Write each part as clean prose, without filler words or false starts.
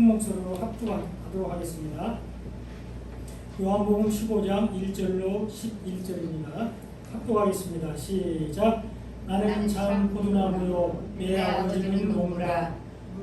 목소리로 합독하도록 하겠습니다. 요한복음 15장 1절로 11절입니다. 합독하겠습니다. 시작. 나는 참 포도나무요 내 아버지는 농부라.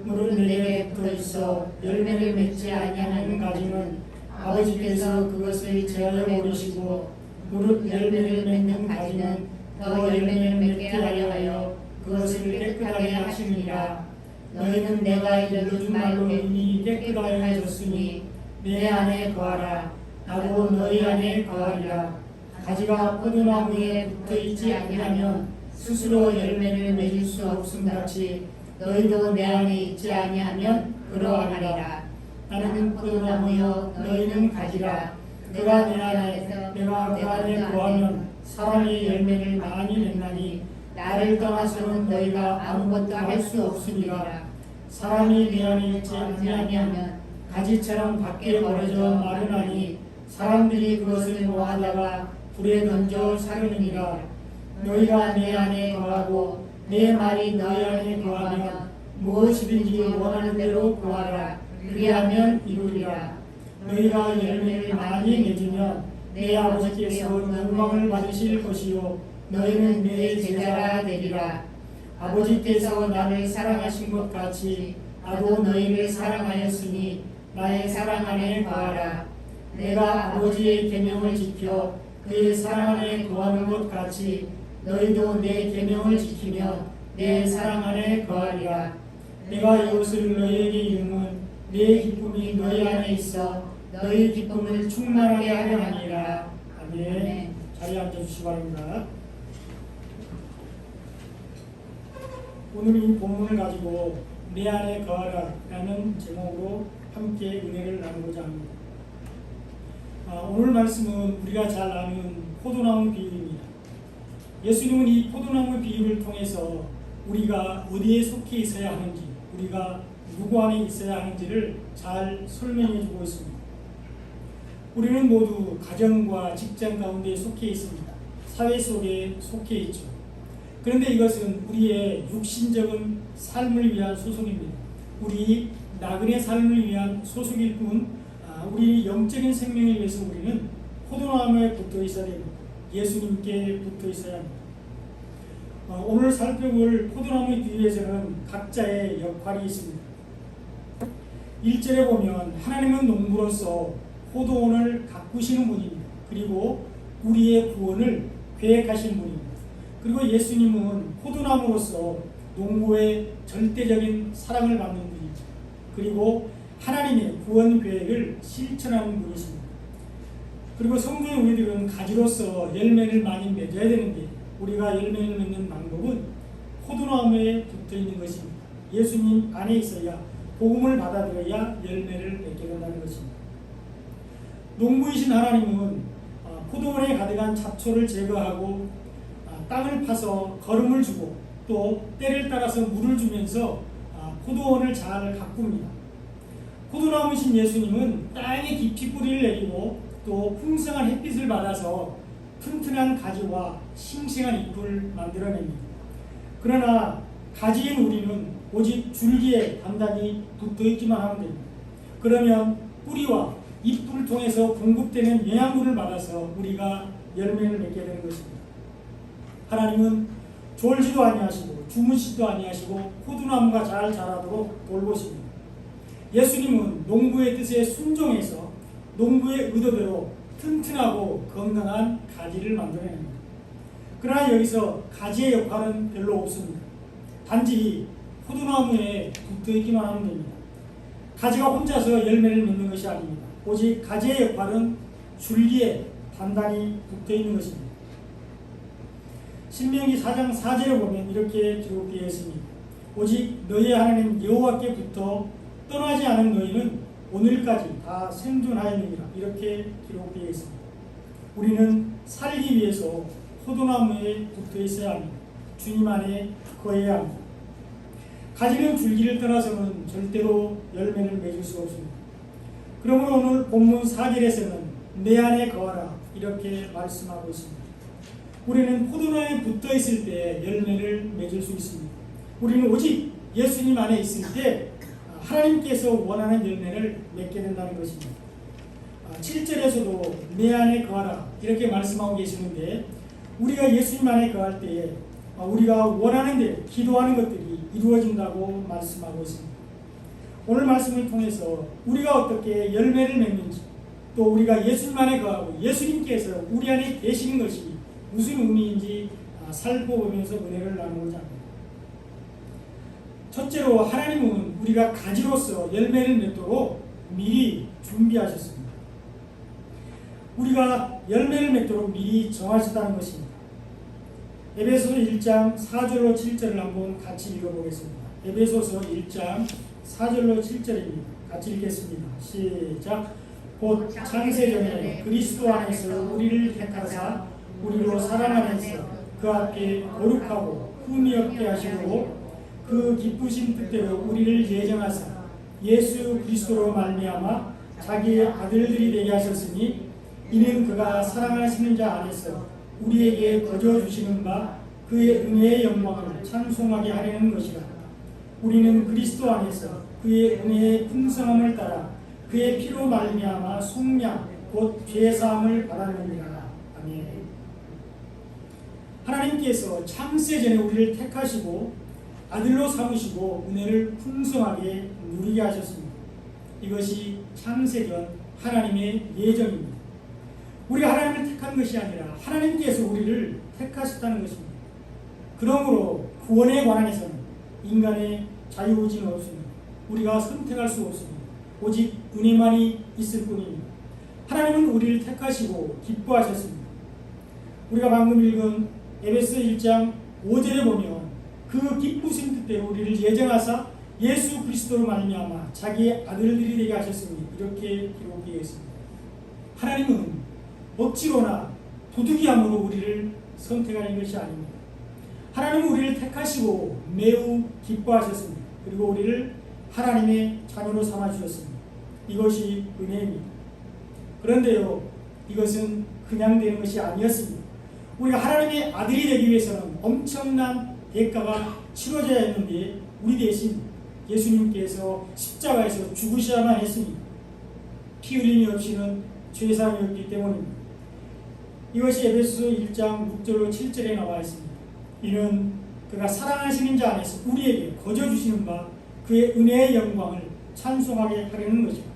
물은 내게 붙어있어 열매를 맺지 아니하는 가지는 아버지께서 그것을 제하여 버리시고 무릇 열매를 맺는 가지는 더 열매를 맺게 하려 하여 그것을 깨끗하게 하시니라. 너희는 내가 일러준 말로 이미 깨끗하여졌으니 내 안에 거하라. 나도 너희 안에 거하리라. 가지가 포도나무에 붙어있지 아니하면 스스로 열매를 맺을 수 없음 같이 너희도 내 안에 있지 아니하면 그러하리라. 나는 포도나무여 너희는 가지라. 내가 내 안에 내가 그 안에 거하면 사람이 열매를 많이 맺나니 나를 떠나서는 너희가 아무것도 할 수 없으리라. 사람이 내 안에 있지 아니하면 가지처럼 밖에 버려져 마르나니 사람들이 그것을 모아다가 불에 던져 사르느니라. 너희가 내 안에 거하고 내 말이 너희 안에 거하면 무엇이든지 원하는 대로 구하라. 그리하면 이루리라. 너희가 열매를 많이 맺으면 내 아버지께서 영광을 받으실 것이요 너희는 내 제자가 되리라. 아버지께서 나를 사랑하신 것 같이 나도 너희를 사랑하였으니 나의 사랑 안에 거하라. 내가 아버지의 계명을 지켜 그의 사랑 안에 거하는 것 같이 너희도 내 계명을 지키며 내 사랑 안에 거하리라. 내가 이것을 너희에게 이르면 내 기쁨이 너희 안에 있어 너희 기쁨을 충만하게 하려 하니라. 아멘. 자리에 앉아주시기 바랍니다. 오늘 이 본문을 가지고 내 안에 거하라 라는 제목으로 함께 은혜를 나누고자 합니다. 오늘 말씀은 우리가 잘 아는 포도나무 비유입니다. 예수님은 이 포도나무 비유를 통해서 우리가 어디에 속해 있어야 하는지, 우리가 누구 안에 있어야 하는지를 잘 설명해 주고 있습니다. 우리는 모두 가정과 직장 가운데 속해 있습니다. 사회 속에 속해 있죠. 그런데 이것은 우리의 육신적인 삶을 위한 소속입니다. 우리 나그네 삶을 위한 소속일 뿐, 우리 영적인 생명을 위해서 우리는 포도나무에 붙어 있어야 됩니다. 예수님께 붙어 있어야 합니다. 오늘 살펴볼 포도나무 비유에서는 각자의 역할이 있습니다. 1절에 보면 하나님은 농부로서 포도원을 가꾸시는 분입니다. 그리고 우리의 구원을 계획하시는 분입니다. 그리고 예수님은 포도나무로서 농부의 절대적인 사랑을 받는 분입니다. 그리고 하나님의 구원 계획을 실천하는 분이십니다. 그리고 성도의 우리들은 가지로서 열매를 많이 맺어야 되는데 우리가 열매를 맺는 방법은 포도나무에 붙어 있는 것입니다. 예수님 안에 있어야 복음을 받아들여야 열매를 맺게 된다는 것입니다. 농부이신 하나님은 포도원에 가득한 잡초를 제거하고 땅을 파서 거름을 주고 또 때를 따라서 물을 주면서 포도원을 잘 가꿉니다. 포도나무이신 예수님은 땅에 깊이 뿌리를 내리고 또 풍성한 햇빛을 받아서 튼튼한 가지와 싱싱한 잎을 만들어냅니다. 그러나 가지인 우리는 오직 줄기에 단단히 붙어있기만 하면 됩니다. 그러면 뿌리와 잎을 통해서 공급되는 영양분을 받아서 우리가 열매를 맺게 되는 것입니다. 하나님은 졸지도 아니하시고 주무시지도 아니하시고 포도나무가 잘 자라도록 돌보십니다. 예수님은 농부의 뜻에 순종해서 농부의 의도대로 튼튼하고 건강한 가지를 만들어냅니다. 그러나 여기서 가지의 역할은 별로 없습니다. 단지 포도나무에 붙어있기만 하면 됩니다. 가지가 혼자서 열매를 맺는 것이 아닙니다. 오직 가지의 역할은 줄기에 단단히 붙어있는 것입니다. 신명기 4장 4절에 보면 이렇게 기록되어 있습니다. 오직 너희의 하나님 여호와께 붙어 떠나지 않은 너희는 오늘까지 다 생존하였느니라. 이렇게 기록되어 있습니다. 우리는 살기 위해서 포도나무에 붙어 있어야 합니다. 주님 안에 거해야 합니다. 가지는 줄기를 떠나서는 절대로 열매를 맺을 수 없습니다. 그러므로 오늘 본문 4절에서는 내 안에 거하라 이렇게 말씀하고 있습니다. 우리는 포도나무에 붙어 있을 때 열매를 맺을 수 있습니다. 우리는 오직 예수님 안에 있을 때 하나님께서 원하는 열매를 맺게 된다는 것입니다. 7절에서도 내 안에 거하라 이렇게 말씀하고 계시는데, 우리가 예수님 안에 거할 때에 우리가 원하는 데 기도하는 것들이 이루어진다고 말씀하고 있습니다. 오늘 말씀을 통해서 우리가 어떻게 열매를 맺는지, 또 우리가 예수님 안에 거하고 예수님께서 우리 안에 계시는 것이 무슨 의미인지 살펴보면서 은혜를 나누고자 합니다. 첫째로, 하나님은 우리가 가지로서 열매를 맺도록 미리 준비하셨습니다. 우리가 열매를 맺도록 미리 정하셨다는 것입니다. 에베소서 1장 4절로 7절을 한번 같이 읽어보겠습니다. 에베소서 1장 4절로 7절입니다. 같이 읽겠습니다. 시작. 곧 창세전에 그리스도 안에서 우리를 택하사 우리로 사랑 안에서 그 앞에 거룩하고 흠이 없게 하시고 그 기쁘신 뜻대로 우리를 예정하사 예수 그리스도로 말미암아 자기의 아들들이 되게 하셨으니, 이는 그가 사랑하시는 자 안에서 우리에게 거저 주시는 바 그의 은혜의 영광을 찬송하게 하려는 것이라. 우리는 그리스도 안에서 그의 은혜의 풍성함을 따라 그의 피로 말미암아 속량 곧 죄사함을 받았느니라. 아멘. 하나님께서 창세전에 우리를 택하시고 아들로 삼으시고 은혜를 풍성하게 누리게 하셨습니다. 이것이 창세전 하나님의 예정입니다. 우리가 하나님을 택한 것이 아니라 하나님께서 우리를 택하셨다는 것입니다. 그러므로 구원에 관한해서는 인간의 자유의지는 없습니다. 우리가 선택할 수 없습니다. 오직 은혜만이 있을 뿐입니다. 하나님은 우리를 택하시고 기뻐하셨습니다. 우리가 방금 읽은 에베소 1장 5절에 보면 그 기쁘신 뜻대로 우리를 예정하사 예수 그리스도로 말미암아 자기의 아들들이 되게 하셨으니, 이렇게 기록되어 있습니다. 하나님은 억지로나 부득이함으로 우리를 선택하는 것이 아닙니다. 하나님은 우리를 택하시고 매우 기뻐하셨습니다. 그리고 우리를 하나님의 자녀로 삼아주셨습니다. 이것이 은혜입니다. 그런데요, 이것은 그냥 되는 것이 아니었습니다. 우리가 하나님의 아들이 되기 위해서는 엄청난 대가가 치러져야 했는데, 우리 대신 예수님께서 십자가에서 죽으셔야만 했습니다. 피 흘림이 없이는 죄사함이 없기 때문입니다. 이것이 에베소서 1장 6절로 7절에 나와 있습니다. 이는 그가 사랑하시는 자 안에서 우리에게 거저 주시는 바 그의 은혜의 영광을 찬송하게 하려는 것입니다.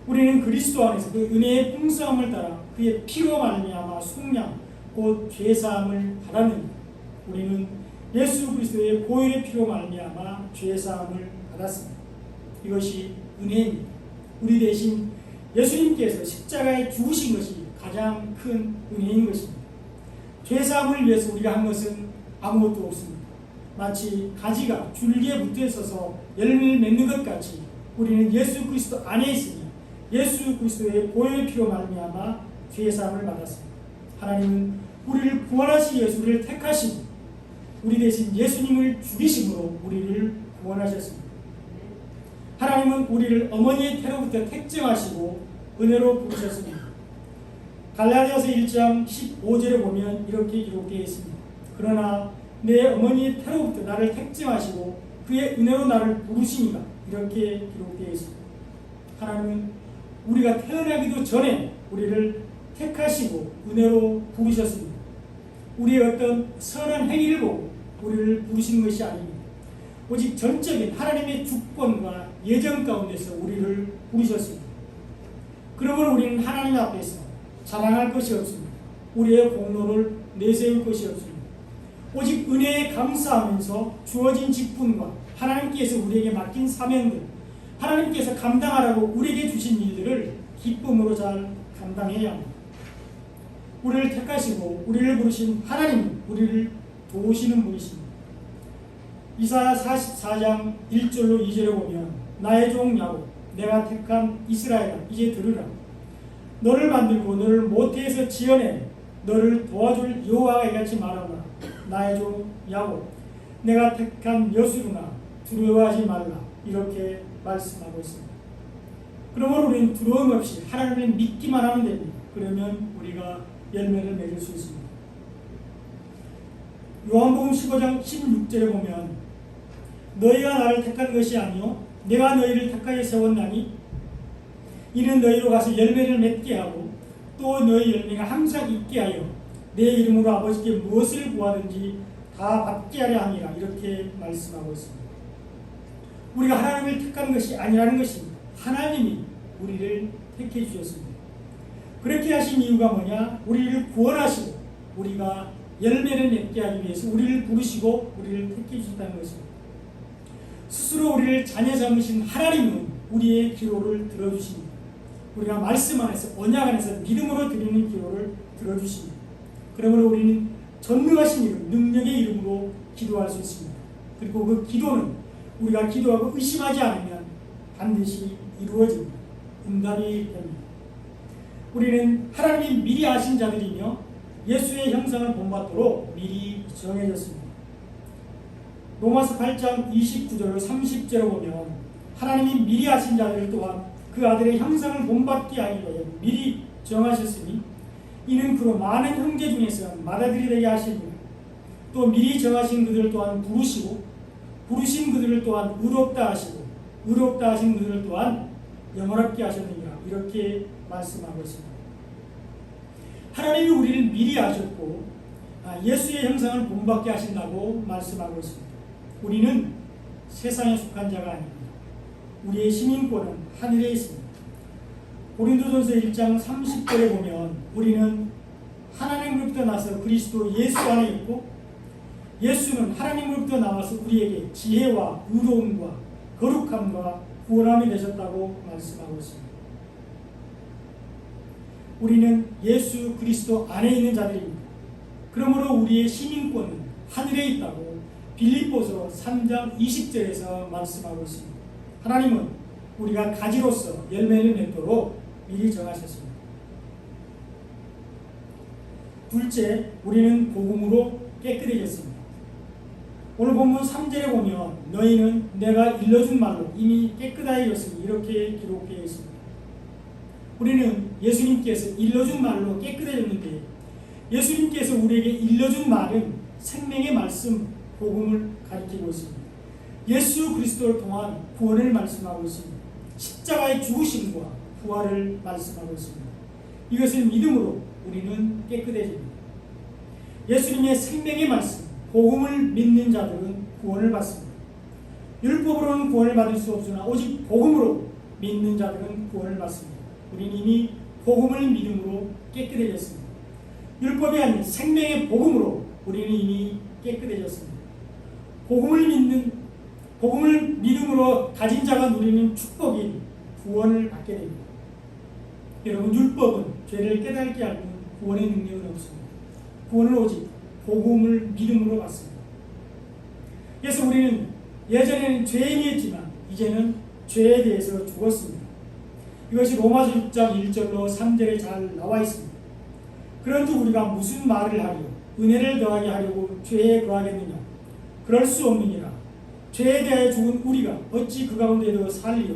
우리는 그리스도 안에서 그 은혜의 풍성함을 따라 그의 피로 말미암아 속량 곧 죄사함을 받았느니라. 우리는 예수 그리스도의 보혈의 피로 말미암아 죄사함을 받았습니다. 이것이 은혜입니다. 우리 대신 예수님께서 십자가에 죽으신 것이 가장 큰 은혜인 것입니다. 죄사함을 위해서 우리가 한 것은 아무것도 없습니다. 마치 가지가 줄기에 붙어 있어서 열매를 맺는 것 같이 우리는 예수 그리스도 안에 있으니 예수 그리스도의 보혈의 피로 말미암아 죄사함을 받았습니다. 하나님은 우리를 구원하시기 위해서 우리를 택하시고 우리 대신 예수님을 죽이심으로 우리를 구원하셨습니다. 하나님은 우리를 어머니의 태로부터 택정하시고 은혜로 부르셨습니다. 갈라디아서 1장 15절에 보면 이렇게 기록되어 있습니다. 그러나 내 어머니의 태로부터 나를 택정하시고 그의 은혜로 나를 부르시니라. 이렇게 기록되어 있습니다. 하나님은 우리가 태어나기도 전에 우리를 택하시고 은혜로 부르셨습니다. 우리의 어떤 선한 행위를 보고 우리를 부르신 것이 아닙니다. 오직 전적인 하나님의 주권과 예정 가운데서 우리를 부르셨습니다. 그러므로 우리는 하나님 앞에서 자랑할 것이 없습니다. 우리의 공로를 내세울 것이 없습니다. 오직 은혜에 감사하면서 주어진 직분과 하나님께서 우리에게 맡긴 사명들, 하나님께서 감당하라고 우리에게 주신 일들을 기쁨으로 잘 감당해야 합니다. 우리를 택하시고 우리를 부르신 하나님은 우리를 도우시는 분이십니다. 이사야 44장 1절로 2절에 보면 나의 종 야곱 내가 택한 이스라엘아 이제 들으라. 너를 만들고 너를 모태에서 지어내 너를 도와줄 여호와가 이같이 말하노라. 나의 종 야곱 내가 택한 여수르나 두려워하지 말라. 이렇게 말씀하고 있습니다. 그러므로 우리는 두려움 없이 하나님을 믿기만 하면 됩니다. 그러면 우리가 열매를 맺을 수 있습니다. 요한복음 15장 16절에 보면 너희가 나를 택한 것이 아니요 내가 너희를 택하여 세웠나니 이는 너희로 가서 열매를 맺게 하고 또 너희 열매가 항상 있게 하여 내 이름으로 아버지께 무엇을 구하든지 다 받게 하려 함이라. 이렇게 말씀하고 있습니다. 우리가 하나님을 택한 것이 아니라는 것입니다. 하나님이 우리를 택해 주셨습니다. 그렇게 하신 이유가 뭐냐? 우리를 구원하시고 우리가 열매를 맺게 하기 위해서 우리를 부르시고 우리를 택해 주셨다는 것입니다. 스스로 우리를 자녀 삼으신 하나님은 우리의 기도를 들어주십니다. 우리가 말씀 안에서 언약 안에서 믿음으로 드리는 기도를 들어주십니다. 그러므로 우리는 전능하신 이름, 능력의 이름으로 기도할 수 있습니다. 그리고 그 기도는 우리가 기도하고 의심하지 않으면 반드시 이루어집니다. 응답이 됩니다. 우리는 하나님이 미리 아신 자들이며 예수의 형상을 본받도록 미리 정해졌습니다. 로마서 8장 29절 30절을 보면 하나님이 미리 아신 자들 또한 그 아들의 형상을 본받게 하기 위해 미리 정하셨으니 이는 그로 많은 형제 중에서 맏아들이 되게 하시니라. 또 미리 정하신 그들 또한 부르시고 부르신 그들을 또한 의롭다 하시고 의롭다 하신 그들을 또한 영원하게 하셨느니라. 이렇게 말씀하고 있습니다. 하나님이 우리를 미리 아셨고 예수의 형상을 본받게 하신다고 말씀하고 있습니다. 우리는 세상에 속한 자가 아닙니다. 우리의 시민권은 하늘에 있습니다. 고린도전서 1장 30절에 보면 우리는 하나님으로부터 나서 그리스도 예수 안에 있고 예수는 하나님으로부터 나와서 우리에게 지혜와 의로움과 거룩함과 구원함이 되셨다고 말씀하고 있습니다. 우리는 예수 그리스도 안에 있는 자들입니다. 그러므로 우리의 시민권은 하늘에 있다고 빌립보서 3장 20절에서 말씀하고 있습니다. 하나님은 우리가 가지로서 열매를 맺도록 미리 정하셨습니다. 둘째, 우리는 복음으로 깨끗해졌습니다. 오늘 본문 3절에 보면 너희는 내가 일러준 말로 이미 깨끗하여졌으니 이렇게 기록되어 있습니다. 우리는 예수님께서 일러준 말로 깨끗해졌는데 예수님께서 우리에게 일러준 말은 생명의 말씀, 복음을 가리키고 있습니다. 예수 그리스도를 통한 구원을 말씀하고 있습니다. 십자가의 죽으심과 부활을 말씀하고 있습니다. 이것을 믿음으로 우리는 깨끗해집니다. 예수님의 생명의 말씀, 복음을 믿는 자들은 구원을 받습니다. 율법으로는 구원을 받을 수 없으나 오직 복음으로 믿는 자들은 구원을 받습니다. 우리는 이미 복음을 믿음으로 깨끗해졌습니다. 율법이 아닌 생명의 복음으로 우리는 이미 깨끗해졌습니다. 복음을 믿음으로 가진 자가 누리는 축복인 구원을 받게 됩니다. 여러분, 율법은 죄를 깨닫게 하는 구원의 능력은 없습니다. 구원은 오직 복음을 믿음으로 받습니다. 그래서 우리는 예전에는 죄인이었지만 이제는 죄에 대해서 죽었습니다. 이것이 로마서 6장 1절로 3절에 잘 나와 있습니다. 그런즉 우리가 무슨 말을 하려 은혜를 더하게 하려고 죄에 거하겠느냐? 그럴 수 없느니라. 죄에 대하여 죽은 우리가 어찌 그 가운데도 살리요?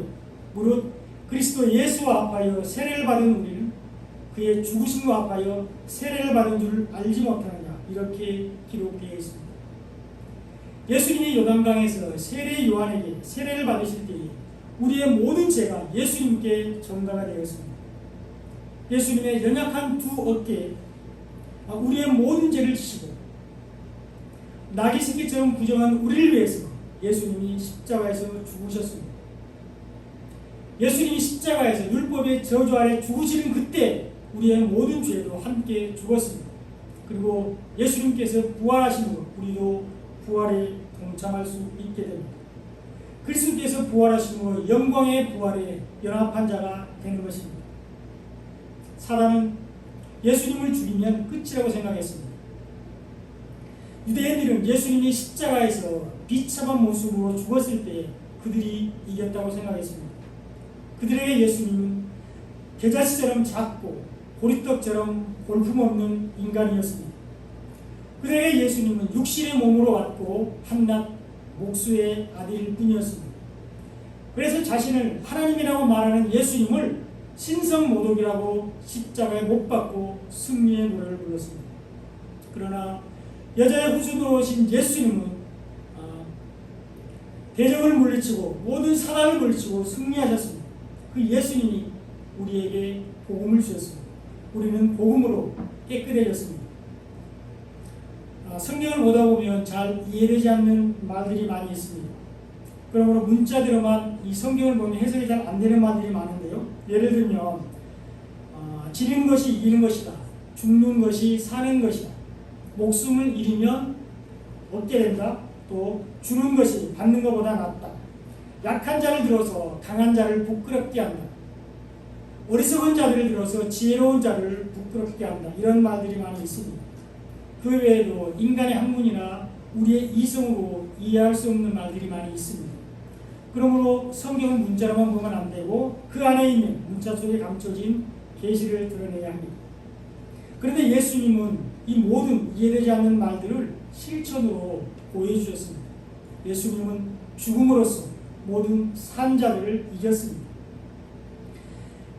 무릇 그리스도 예수와 합하여 세례를 받은 우리는 그의 죽으심과 합하여 세례를 받은 줄 알지 못하느냐? 이렇게 기록되어 있습니다. 예수님이 요단강에서 세례 요한에게 세례를 받으실 때에 우리의 모든 죄가 예수님께 전가가 되었습니다. 예수님의 연약한 두 어깨에 우리의 모든 죄를 지시고 나귀 새끼처럼 부정한 우리를 위해서 예수님이 십자가에서 죽으셨습니다. 예수님이 십자가에서 율법의 저주 아래 죽으시는 그때 우리의 모든 죄도 함께 죽었습니다. 그리고 예수님께서 부활하심으로 우리도 부활에 동참할 수 있게 됩니다. 그리스도께서 부활하심으로 영광의 부활에 연합한 자가 되는 것입니다. 사단은 예수님을 죽이면 끝이라고 생각했습니다. 유대인들은 예수님이 십자가에서 비참한 모습으로 죽었을 때 그들이 이겼다고 생각했습니다. 그들에게 예수님은 겨자씨처럼 작고 보리떡처럼 볼품없는 인간이었습니다. 그들에게 예수님은 육신의 몸으로 왔고 한낱 목수의 아들일 뿐이었습니다. 그래서 자신을 하나님이라고 말하는 예수님을 신성모독이라고 십자가에 못 박고 승리의 노래를 불렀습니다. 그러나 여자의 후손으로 오신 예수님은 대적을 물리치고 모든 사단을 물리치고 승리하셨습니다. 그 예수님이 우리에게 복음을 주셨습니다. 우리는 복음으로 깨끗해졌습니다. 성경을 보다 보면 잘 이해되지 않는 말들이 많이 있습니다. 그러므로 문자대로만 이 성경을 보면 해석이 잘 안 되는 말들이 많은데요. 예를 들면 지는 것이 이기는 것이다. 죽는 것이 사는 것이다. 목숨을 잃으면 얻게 된다. 또 주는 것이 받는 것보다 낫다. 약한 자를 들어서 강한 자를 부끄럽게 한다. 어리석은 자들을 들어서 지혜로운 자를 부끄럽게 한다. 이런 말들이 많이 있습니다. 그 외에도 인간의 학문이나 우리의 이성으로 이해할 수 없는 말들이 많이 있습니다. 그러므로 성경은 문자로만 보면 안 되고 그 안에 있는 문자 속에 감춰진 계시를 드러내야 합니다. 그런데 예수님은 이 모든 이해되지 않는 말들을 실천으로 보여주셨습니다. 예수님은 죽음으로써 모든 산자들을 이겼습니다.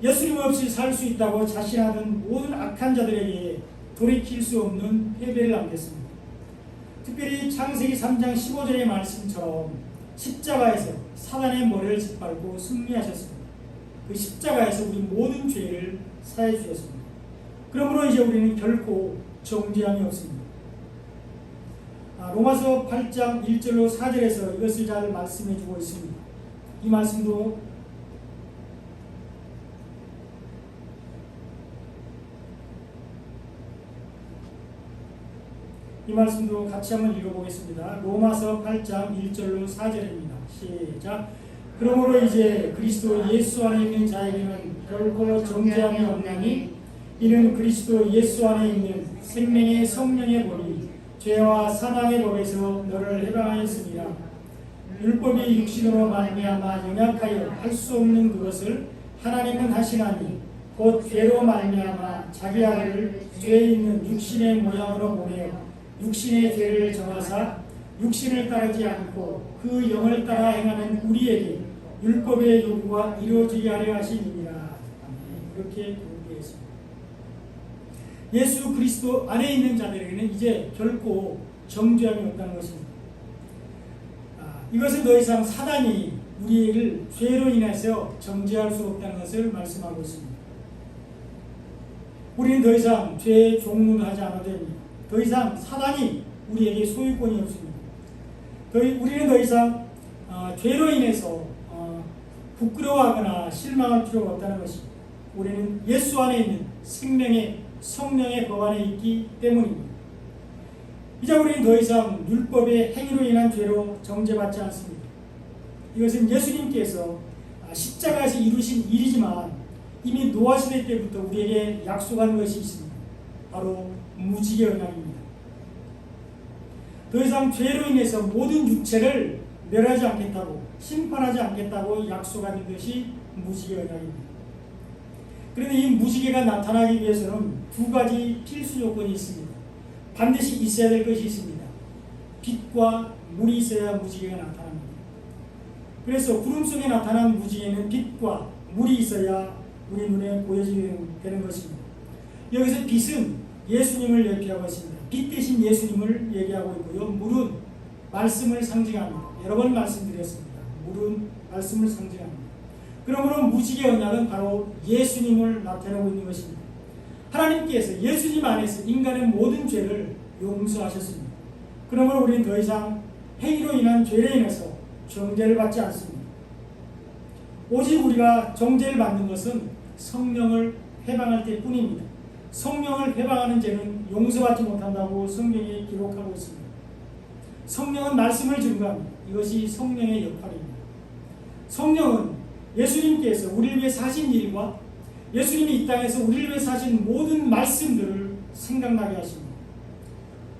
예수님 없이 살 수 있다고 자신하던 모든 악한 자들에게 돌이킬 수 없는 패배를 안겼습니다. 특별히 창세기 3장 15절의 말씀처럼 십자가에서 사단의 머리를 짓밟고 승리하셨습니다. 그 십자가에서 우리 모든 죄를 사해 주셨습니다. 그러므로 이제 우리는 결코 정죄함이 없습니다. 로마서 8장 1절로 4절에서 이것을 잘 말씀해 주고 있습니다. 이 말씀도 같이 한번 읽어보겠습니다. 로마서 8장 1절로 4절입니다. 시작. 그러므로 이제 그리스도 예수 안에 있는 자에게는 결코 정죄함이 없나니 이는 그리스도 예수 안에 있는 생명의 성령의 본이 죄와 사망의 법에서 너를 해방하였습니다. 율법이 육신으로 말미암아 연약하여 할 수 없는 그것을 하나님은 하시나니 곧 죄로 말미암아 자기 아들을 죄 있는 육신의 모양으로 보내어 육신의 죄를 정하사 육신을 따르지 않고 그 영을 따라 행하는 우리에게 율법의 요구가 이루어지게 하려 하심이니라. 이렇게 공개했습니다. 예수 그리스도 안에 있는 자들에게는 이제 결코 정죄함이 없다는 것입니다. 이것은 더 이상 사단이 우리를 죄로 인해서 정죄할 수 없다는 것을 말씀하고 있습니다. 우리는 더 이상 죄의 종로는 하지 않아도 됩니다. 더 이상 사단이 우리에게 소유권이 없습니다. 우리는 더 이상 죄로 인해서 부끄러워하거나 실망할 필요가 없다는 것입니다. 우리는 예수 안에 있는 생명의 성령의 법 안에 있기 때문입니다. 이제 우리는 더 이상 율법의 행위로 인한 죄로 정죄받지 않습니다. 이것은 예수님께서 십자가에서 이루신 일이지만 이미 노아시대 때부터 우리에게 약속한 것이 있습니다. 바로 무지개 언약입니다. 더 이상 죄로 인해서 모든 육체를 멸하지 않겠다고 심판하지 않겠다고 약속한 것이 무지개 언약입니다. 그런데 이 무지개가 나타나기 위해서는 두 가지 필수 요건이 있습니다. 반드시 있어야 될 것이 있습니다. 빛과 물이 있어야 무지개가 나타납니다. 그래서 구름 속에 나타난 무지개는 빛과 물이 있어야 우리 눈에 보여지게 되는 것입니다. 여기서 빛은 예수님을 얘기하고 있습니다. 빛 대신 예수님을 얘기하고 있고요. 물은 말씀을 상징합니다. 여러 번 말씀드렸습니다. 물은 말씀을 상징합니다. 그러므로 무지개 언약은 바로 예수님을 나타내고 있는 것입니다. 하나님께서 예수님 안에서 인간의 모든 죄를 용서하셨습니다. 그러므로 우리는 더 이상 행위로 인한 죄로 인해서 정죄를 받지 않습니다. 오직 우리가 정죄를 받는 것은 성령을 회방할 때뿐입니다. 성령을 회방하는 죄는 용서받지 못한다고 성경에 기록하고 있습니다. 성령은 말씀을 증거합니다. 이것이 성령의 역할입니다. 성령은 예수님께서 우리를 위해 사신 일과 예수님이 이 땅에서 우리를 위해 사신 모든 말씀들을 생각나게 하십니다.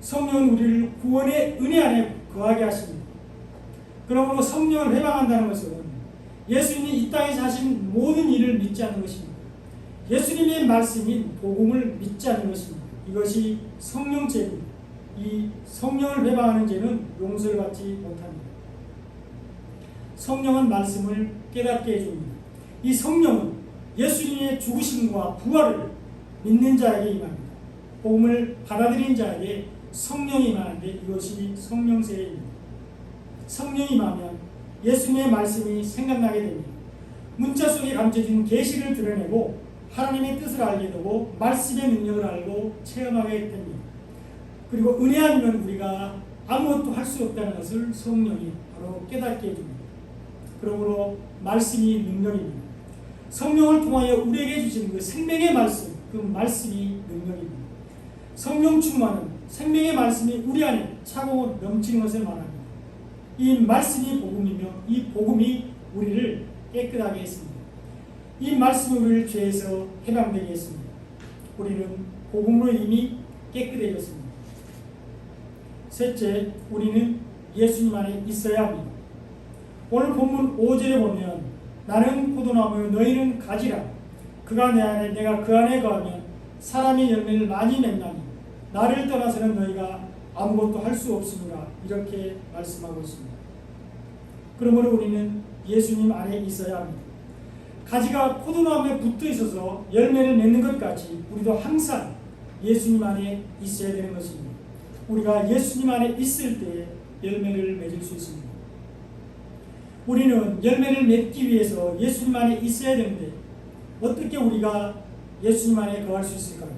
성령은 우리를 구원의 은혜 안에 거하게 하십니다. 그러므로 성령을 회방한다는 것은 예수님이 이 땅에서 하신 모든 일을 믿지 않는 것입니다. 예수님의 말씀인 복음을 믿지 않는 것입니다. 이것이 성령죄입니다. 이 성령을 회방하는 죄는 용서를 받지 못합니다. 성령은 말씀을 깨닫게 해줍니다. 이 성령은 예수님의 죽으심과 부활을 믿는 자에게 임합니다. 복음을 받아들인 자에게 성령이 임하는데 이것이 성령세례입니다. 성령이 임하면 예수님의 말씀이 생각나게 됩니다. 문자 속에 감춰진 계시를 드러내고 하나님의 뜻을 알게 되고 말씀의 능력을 알고 체험하게 됩니다. 그리고 은혜 아니면 우리가 아무것도 할 수 없다는 것을 성령이 바로 깨닫게 해줍니다. 그러므로 말씀이 능력입니다. 성령을 통하여 우리에게 주신 그 생명의 말씀, 그 말씀이 능력입니다. 성령 충만은 생명의 말씀이 우리 안에 차고 넘치는 것을 말합니다. 이 말씀이 복음이며 이 복음이 우리를 깨끗하게 했습니다. 이 말씀이 우리를 죄에서 해방되게 했습니다. 우리는 복음으로 이미 깨끗해졌습니다. 셋째, 우리는 예수님 안에 있어야 합니다. 오늘 본문 5절에 보면 나는 포도나무요 너희는 가지라. 그가 내 안에 내가 그 안에 거하면 사람이 열매를 많이 맺나니 나를 떠나서는 너희가 아무것도 할 수 없습니다. 이렇게 말씀하고 있습니다. 그러므로 우리는 예수님 안에 있어야 합니다. 가지가 포도나무에 붙어 있어서 열매를 맺는 것 같이 우리도 항상 예수님 안에 있어야 되는 것입니다. 우리가 예수님 안에 있을 때 열매를 맺을 수 있습니다. 우리는 열매를 맺기 위해서 예수님 안에 있어야 되는데 어떻게 우리가 예수님 안에 거할 수 있을까요?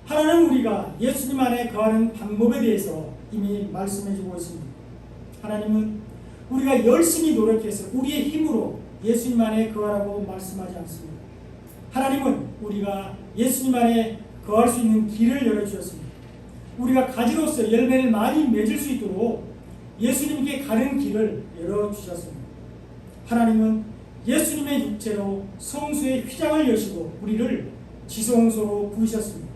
하나님은 우리가 예수님 안에 거하는 방법에 대해서 이미 말씀해 주고 있습니다. 하나님은 우리가 열심히 노력해서 우리의 힘으로 예수님 안에 거하라고 말씀하지 않습니다. 하나님은 우리가 예수님 안에 거할 수 있는 길을 열어주셨습니다. 우리가 가지로서 열매를 많이 맺을 수 있도록 예수님께 가는 길을 열어주셨습니다. 하나님은 예수님의 육체로 성수의 휘장을 여시고 우리를 지성소로 부르셨습니다.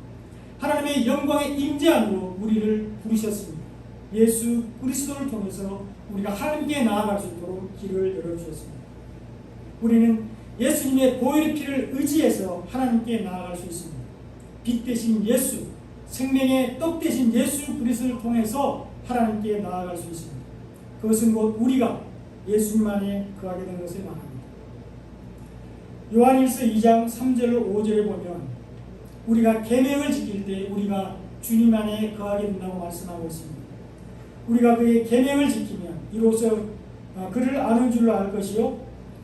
하나님의 영광의 임재 안으로 우리를 부르셨습니다. 예수 그리스도를 통해서 우리가 하나님께 나아갈 수 있도록 길을 열어주셨습니다. 우리는 예수님의 보혈의 피를 의지해서 하나님께 나아갈 수 있습니다. 빛 대신 예수, 생명의 떡 대신 예수 그리스도를 통해서 하나님께 나아갈 수 있습니다. 그것은 곧 우리가 예수님 안에 거하게 된 것을 말합니다. 요한일서 2장 3절로 5절에 보면 우리가 계명을 지킬 때 우리가 주님 안에 거하게 된다고 말씀하고 있습니다. 우리가 그의 계명을 지키면 이로써 그를 아는 줄로 알 것이요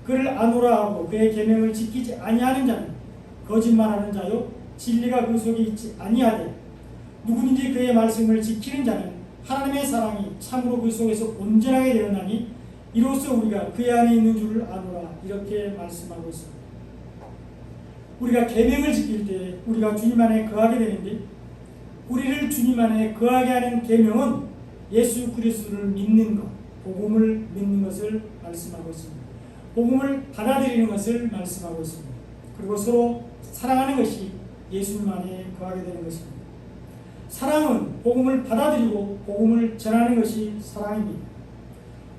그를 아노라 하고 그의 계명을 지키지 아니하는 자는 거짓말하는 자요 진리가 그 속에 있지 아니하되 누구든지 그의 말씀을 지키는 자는 하나님의 사랑이 참으로 그 속에서 온전하게 되었나니 이로써 우리가 그의 안에 있는 줄을 아노라 이렇게 말씀하고 있습니다. 우리가 계명을 지킬 때 우리가 주님 안에 거하게 되는데 우리를 주님 안에 거하게 하는 계명은 예수 그리스도를 믿는 것, 복음을 믿는 것을 말씀하고 있습니다. 복음을 받아들이는 것을 말씀하고 있습니다. 그리고 서로 사랑하는 것이 예수님 안에 거하게 되는 것입니다. 사랑은 복음을 받아들이고 복음을 전하는 것이 사랑입니다.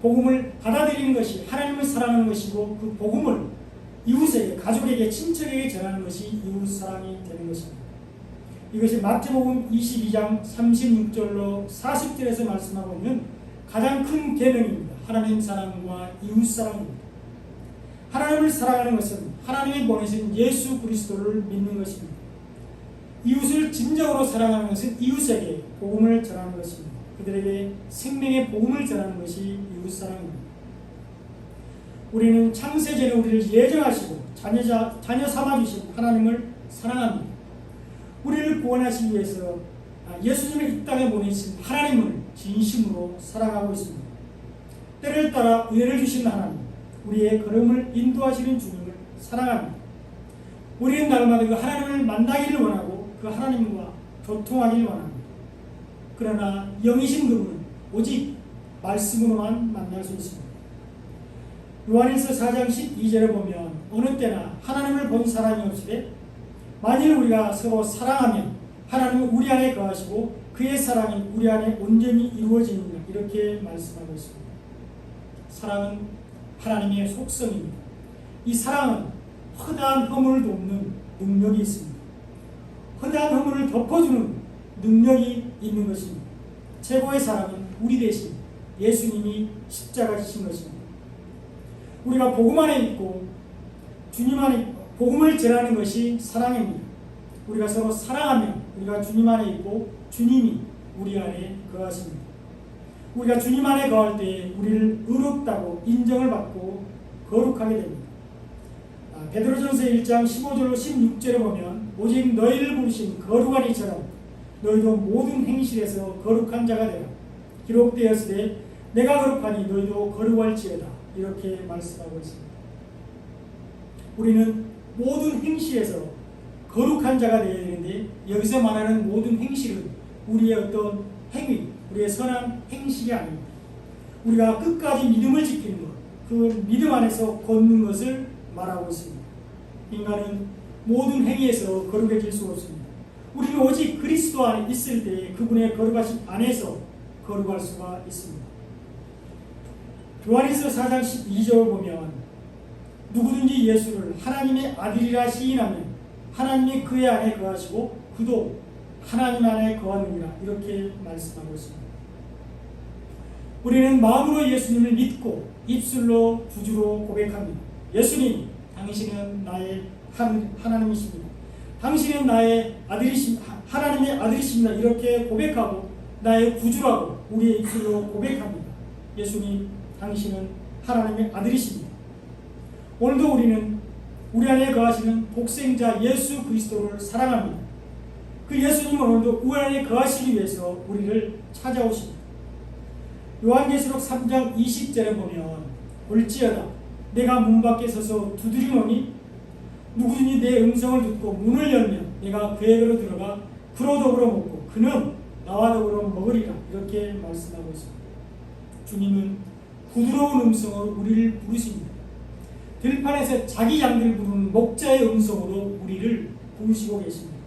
복음을 받아들이는 것이 하나님을 사랑하는 것이고 그 복음을 이웃에게, 가족에게, 친척에게 전하는 것이 이웃 사랑이 되는 것입니다. 이것이 마태복음 22장 36절로 40절에서 말씀하고 있는 가장 큰 계명입니다. 하나님 사랑과 이웃 사랑입니다. 하나님을 사랑하는 것은 하나님이 보내신 예수 그리스도를 믿는 것입니다. 이웃을 진정으로 사랑하는 것은 이웃에게 복음을 전하는 것입니다. 그들에게 생명의 복음을 전하는 것이 이웃 사랑입니다. 우리는 창세전에 우리를 예정하시고 자녀 삼아주신 하나님을 사랑합니다. 우리를 구원하시기 위해서 예수님을 이 땅에 보내신 하나님을 진심으로 사랑하고 있습니다. 때를 따라 은혜를 주신 하나님, 우리의 걸음을 인도하시는 주님을 사랑합니다. 우리는 날마다 그 하나님을 만나기를 원하고 그 하나님과 교통하기를 원합니다. 그러나 영이신 그분은 오직 말씀으로만 만날 수 있습니다. 요한일서 4장 12절에 보면 어느 때나 하나님을 본 사람이 없으되 만일 우리가 서로 사랑하면 하나님은 우리 안에 거하시고 그의 사랑이 우리 안에 온전히 이루어집니다. 이렇게 말씀하고 있습니다. 사랑은 하나님의 속성입니다. 이 사랑은 허다한 허물을 돕는 능력이 있습니다. 허다한 허물을 덮어주는 능력이 있는 것입니다. 최고의 사랑은 우리 대신 예수님이 십자가 지신 것입니다. 우리가 복음 안에 있고 주님 안에 복음을 전하는 것이 사랑입니다. 우리가 서로 사랑하면 우리가 주님 안에 있고 주님이 우리 안에 거하십니다. 우리가 주님 안에 거할 때 우리를 의롭다고 인정을 받고 거룩하게 됩니다. 베드로전서 1장 15절로 16절에 보면 오직 너희를 부르신 거룩한 이처럼 너희도 모든 행실에서 거룩한 자가 되라. 기록되었으되 내가 거룩하니 너희도 거룩할지어다. 이렇게 말씀하고 있습니다. 우리는 모든 행실에서 거룩한 자가 되어야 되는데 여기서 말하는 모든 행실은 우리의 어떤 행위, 우리의 선한 행실이 아닙니다. 우리가 끝까지 믿음을 지키는 것, 그 믿음 안에서 걷는 것을 말하고 있습니다. 인간은 모든 행위에서 거룩해질 수 없습니다. 우리는 오직 그리스도 안에 있을 때 그분의 거룩하심 안에서 거룩할 수가 있습니다. 요한일서 4장 12절 보면 누구든지 예수를 하나님의 아들이라 시인하면 하나님이 그의 안에 거하시고 그도 하나님 안에 거하느니라. 이렇게 말씀하고 있습니다. 우리는 마음으로 예수님을 믿고 입술로 구주로 고백합니다. 예수님, 당신은 나의 하나님이십니다. 당신은 나의 하나님의 아들이십니다. 이렇게 고백하고 나의 구주라고 우리의 입술로 고백합니다. 예수님, 당신은 하나님의 아들이십니다. 오늘도 우리는 우리 안에 거하시는 독생자 예수 그리스도를 사랑합니다. 그 예수님은 오늘도 우리 안에 거하시기 위해서 우리를 찾아오십니다. 요한계시록 3장 20절에 보면 볼지어다 내가 문 밖에 서서 두드리노니 누구든지 내 음성을 듣고 문을 열면 내가 그에게로 들어가 그로 더불어 먹고 그는 나와 더불어 먹으리라. 이렇게 말씀하고 있습니다. 주님은 부드러운 음성으로 우리를 부르십니다. 들판에서 자기 양들을 부르는 목자의 음성으로 우리를 부르시고 계십니다.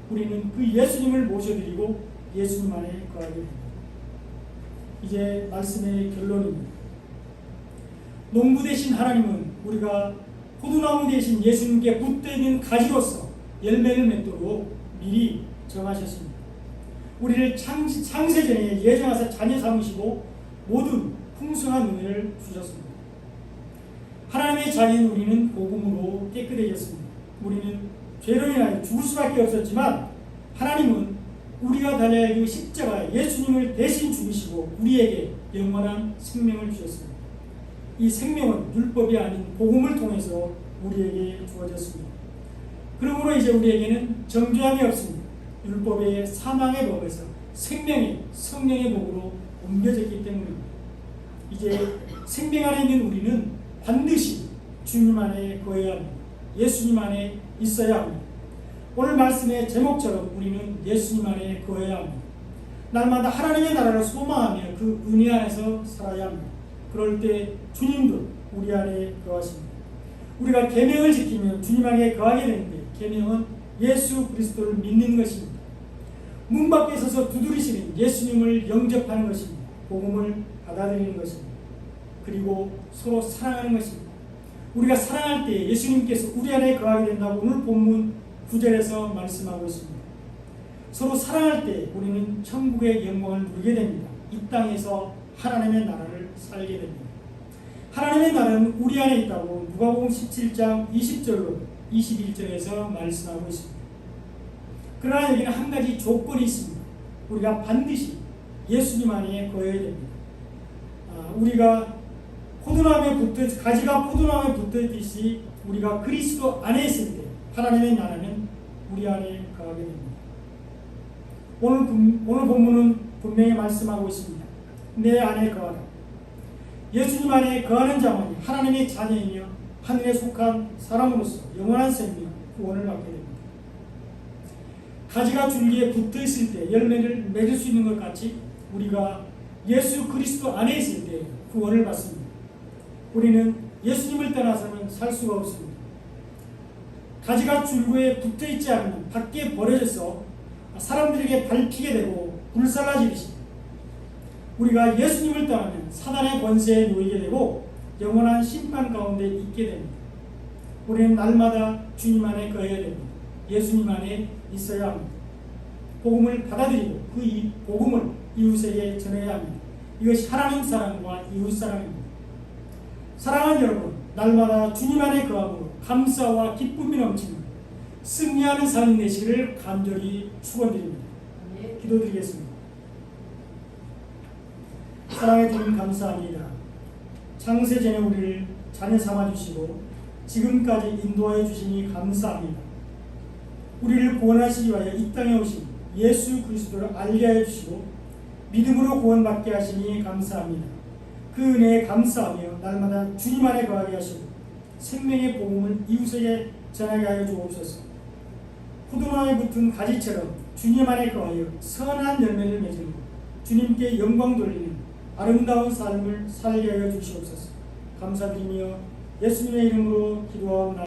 우리는 그 예수님을 모셔드리고 예수님 안에 거하게 됩니다. 이제 말씀의 결론입니다. 농부 되신 하나님은 우리가 포도나무 되신 예수님께 붙어있는 가지로서 열매를 맺도록 미리 정하셨습니다. 우리를 창세전에 예정하사 자녀 삼으시고 모든 풍성한 은혜를 주셨습니다. 하나님의 자녀인 우리는 복음으로 깨끗해졌습니다. 우리는 죄로 인하여 죽을 수밖에 없었지만 하나님은 우리가 달려야 할 그 십자가에 예수님을 대신 죽이시고 우리에게 영원한 생명을 주셨습니다. 이 생명은 율법이 아닌 복음을 통해서 우리에게 주어졌습니다. 그러므로 이제 우리에게는 정죄함이 없습니다. 율법의 사망의 법에서 생명의 성령의 복으로 옮겨졌기 때문입니다. 이제 생명 안에 있는 우리는 반드시 주님 안에 거해야 합니다. 예수님 안에 있어야 합니다. 오늘 말씀의 제목처럼 우리는 예수님 안에 거해야 합니다. 날마다 하나님의 나라를 소망하며 그 은혜 안에서 살아야 합니다. 그럴 때 주님도 우리 안에 거하십니다. 우리가 계명을 지키며 주님 안에 거하게 되는데 계명은 예수 그리스도를 믿는 것입니다. 문 밖에 서서 두드리시는 예수님을 영접하는 것입니다. 복음을 받아들이는 것입니다. 그리고 서로 사랑하는 것입니다. 우리가 사랑할 때 예수님께서 우리 안에 거하게 된다고 오늘 본문 9절에서 말씀하고 있습니다. 서로 사랑할 때 우리는 천국의 영광을 누리게 됩니다. 이 땅에서 하나님의 나라를 살게 됩니다. 하나님의 나라는 우리 안에 있다고 누가복음 17장 20절로 21절에서 말씀하고 있습니다. 그러나 여기는 한 가지 조건이 있습니다. 우리가 반드시 예수님 안에 거해야 됩니다. 우리가 가지가 포도나무에 붙어있듯이 우리가 그리스도 안에 있을 때 하나님의 나라는 우리 안에 거하게 됩니다. 오늘 본문은 분명히 말씀하고 있습니다. 내 안에 거하라. 예수님 안에 거하는 자만이 하나님의 자녀이며 하늘에 속한 사람으로서 영원한 생명, 구원을 받게 됩니다. 가지가 줄기에 붙어있을 때 열매를 맺을 수 있는 것 같이 우리가 예수 그리스도 안에 있을 때 구원을 받습니다. 우리는 예수님을 떠나서는 살 수가 없습니다. 가지가 줄기에 붙어있지 않으면 밖에 버려져서 사람들에게 밟히게 되고 불살라지듯이 우리가 예수님을 떠나면 사단의 권세에 놓이게 되고 영원한 심판 가운데 있게 됩니다. 우리는 날마다 주님 안에 거해야 됩니다. 예수님 안에 있어야 합니다. 복음을 받아들이고 그 복음을 이웃에게 전해야 합니다. 이것이 하나님 사랑과 이웃 사랑입니다. 사랑하는 여러분, 날마다 주님 안에 거함으로 감사와 기쁨이 넘치는 승리하는 삶이 되시기를 간절히 축원드립니다. 기도드리겠습니다. 사랑해 주님 감사합니다. 창세전에 우리를 자녀 삼아주시고 지금까지 인도하여 주시니 감사합니다. 우리를 구원하시기 위하여 이 땅에 오신 예수 그리스도를 알게 하여 주시고 믿음으로 구원받게 하시니 감사합니다. 그 은혜에 감사하며 날마다 주님 안에 거하게 하시고 생명의 복음을 이웃에게 전하게 하여 주옵소서. 포도나무에 붙은 가지처럼 주님 안에 거하여 선한 열매를 맺으며 주님께 영광 돌리는 아름다운 삶을 살게 하여 주시옵소서. 감사드리며 예수님의 이름으로 기도하옵나이다.